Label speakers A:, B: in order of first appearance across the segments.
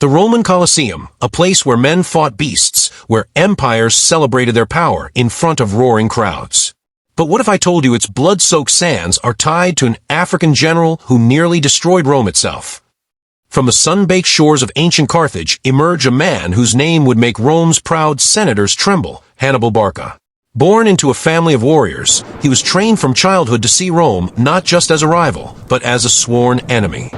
A: The Roman Colosseum, a place where men fought beasts, where empires celebrated their power in front of roaring crowds. But what if I told you its blood-soaked sands are tied to an African general who nearly destroyed Rome itself? From the sun-baked shores of ancient Carthage emerged a man whose name would make Rome's proud senators tremble, Hannibal Barca. Born into a family of warriors, he was trained from childhood to see Rome not just as a rival, but as a sworn enemy.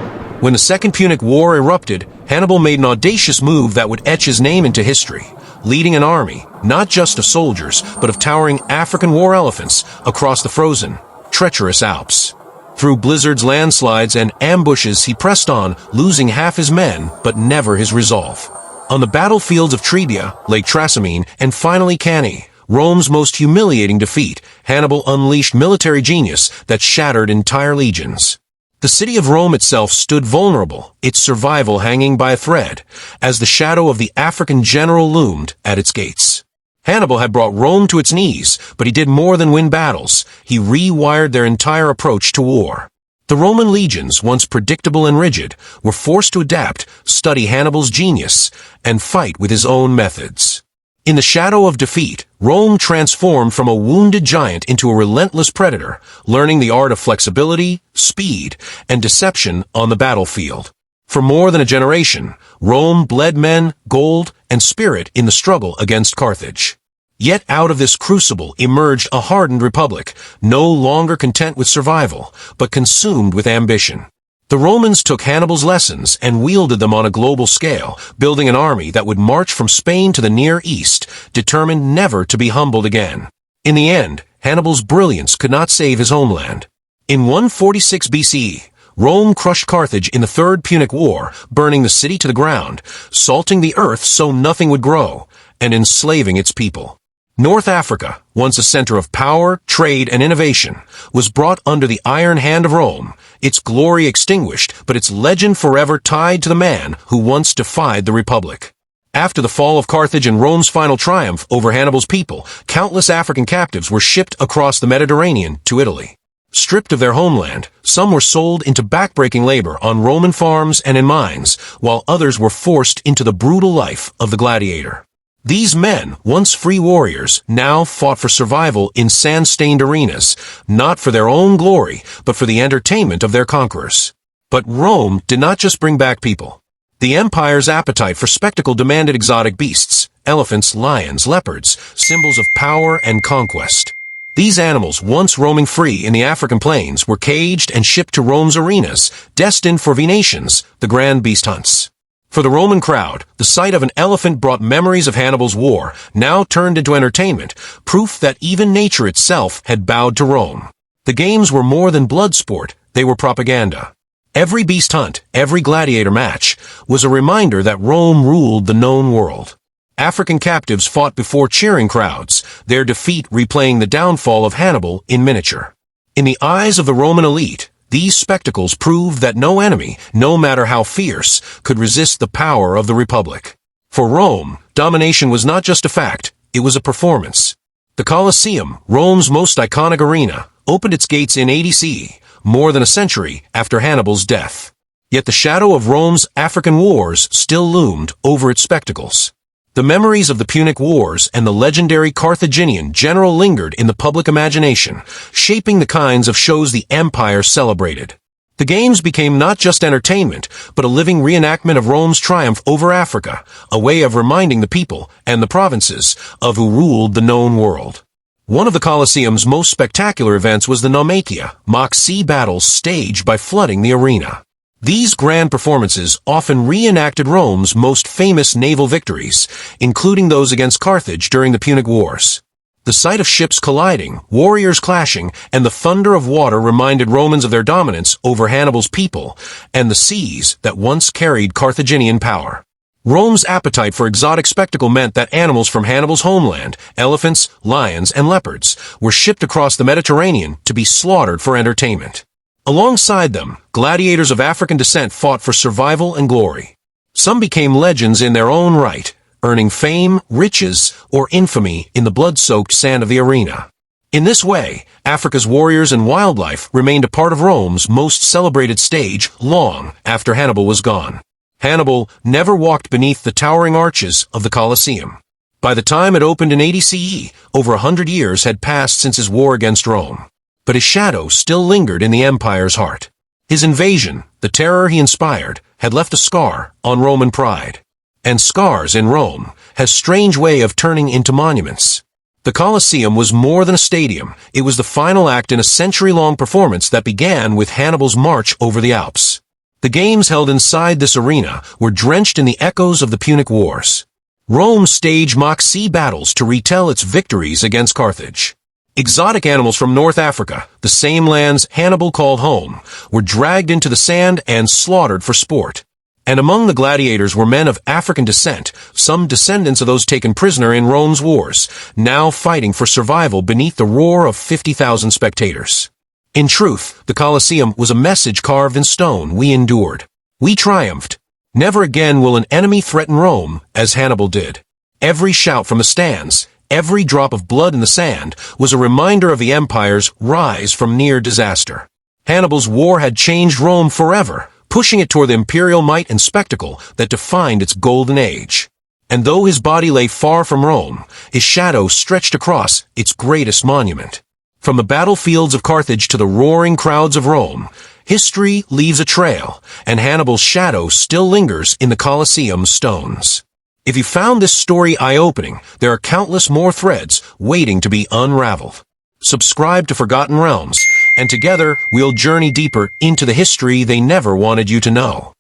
A: When the Second Punic War erupted, Hannibal made an audacious move that would etch his name into history, leading an army, not just of soldiers, but of towering African war elephants across the frozen, treacherous Alps. Through blizzards, landslides, and ambushes he pressed on, losing half his men, but never his resolve. On the battlefields of Trebia, Lake Trasimene, and finally Cannae, Rome's most humiliating defeat, Hannibal unleashed military genius that shattered entire legions. The city of Rome itself stood vulnerable, its survival hanging by a thread, as the shadow of the African general loomed at its gates. Hannibal had brought Rome to its knees, but he did more than win battles. He rewired their entire approach to war. The Roman legions, once predictable and rigid, were forced to adapt, study Hannibal's genius, and fight with his own methods. In the shadow of defeat, Rome transformed from a wounded giant into a relentless predator, learning the art of flexibility, speed, and deception on the battlefield. For more than a generation, Rome bled men, gold, and spirit in the struggle against Carthage. Yet out of this crucible emerged a hardened republic, no longer content with survival, but consumed with ambition. The Romans took Hannibal's lessons and wielded them on a global scale, building an army that would march from Spain to the Near East, determined never to be humbled again. In the end, Hannibal's brilliance could not save his homeland. In 146 BCE, Rome crushed Carthage in the Third Punic War, burning the city to the ground, salting the earth so nothing would grow, and enslaving its people. North Africa, once a center of power, trade, and innovation, was brought under the iron hand of Rome, its glory extinguished, but its legend forever tied to the man who once defied the Republic. After the fall of Carthage and Rome's final triumph over Hannibal's people, countless African captives were shipped across the Mediterranean to Italy. Stripped of their homeland, some were sold into backbreaking labor on Roman farms and in mines, while others were forced into the brutal life of the gladiator. These men, once free warriors, now fought for survival in sand-stained arenas, not for their own glory, but for the entertainment of their conquerors. But Rome did not just bring back people. The empire's appetite for spectacle demanded exotic beasts, elephants, lions, leopards, symbols of power and conquest. These animals, once roaming free in the African plains, were caged and shipped to Rome's arenas, destined for Venetians, the grand beast hunts. For the Roman crowd, the sight of an elephant brought memories of Hannibal's war, now turned into entertainment, proof that even nature itself had bowed to Rome. The games were more than blood sport, they were propaganda. Every beast hunt, every gladiator match, was a reminder that Rome ruled the known world. African captives fought before cheering crowds, their defeat replaying the downfall of Hannibal in miniature. In the eyes of the Roman elite, these spectacles proved that no enemy, no matter how fierce, could resist the power of the Republic. For Rome, domination was not just a fact, it was a performance. The Colosseum, Rome's most iconic arena, opened its gates in 80 CE, more than a century after Hannibal's death. Yet the shadow of Rome's African wars still loomed over its spectacles. The memories of the Punic Wars and the legendary Carthaginian general lingered in the public imagination, shaping the kinds of shows the empire celebrated. The games became not just entertainment, but a living reenactment of Rome's triumph over Africa, a way of reminding the people and the provinces of who ruled the known world. One of the Colosseum's most spectacular events was the Naumachia, mock sea battles staged by flooding the arena. These grand performances often reenacted Rome's most famous naval victories, including those against Carthage during the Punic Wars. The sight of ships colliding, warriors clashing, and the thunder of water reminded Romans of their dominance over Hannibal's people and the seas that once carried Carthaginian power. Rome's appetite for exotic spectacle meant that animals from Hannibal's homeland, elephants, lions, and leopards, were shipped across the Mediterranean to be slaughtered for entertainment. Alongside them, gladiators of African descent fought for survival and glory. Some became legends in their own right, earning fame, riches, or infamy in the blood-soaked sand of the arena. In this way, Africa's warriors and wildlife remained a part of Rome's most celebrated stage long after Hannibal was gone. Hannibal never walked beneath the towering arches of the Colosseum. By the time it opened in 80 CE, over 100 years had passed since his war against Rome. But his shadow still lingered in the empire's heart. His invasion, the terror he inspired, had left a scar on Roman pride. And scars in Rome has a strange way of turning into monuments. The Colosseum was more than a stadium. It was the final act in a century-long performance that began with Hannibal's march over the Alps. The games held inside this arena were drenched in the echoes of the Punic Wars. Rome staged mock sea battles to retell its victories against Carthage. Exotic animals from North Africa, the same lands Hannibal called home, were dragged into the sand and slaughtered for sport. And among the gladiators were men of African descent, some descendants of those taken prisoner in Rome's wars, now fighting for survival beneath the roar of 50,000 spectators. In truth, the Colosseum was a message carved in stone. We endured. We triumphed. Never again will an enemy threaten Rome as Hannibal did. Every shout from the stands, every drop of blood in the sand, was a reminder of the empire's rise from near disaster. Hannibal's war had changed Rome forever, pushing it toward the imperial might and spectacle that defined its golden age. And though his body lay far from Rome, his shadow stretched across its greatest monument. From the battlefields of Carthage to the roaring crowds of Rome, history leaves a trail, and Hannibal's shadow still lingers in the Colosseum's stones. If you found this story eye-opening, there are countless more threads waiting to be unraveled. Subscribe to Forgotten Realms, and together we'll journey deeper into the history they never wanted you to know.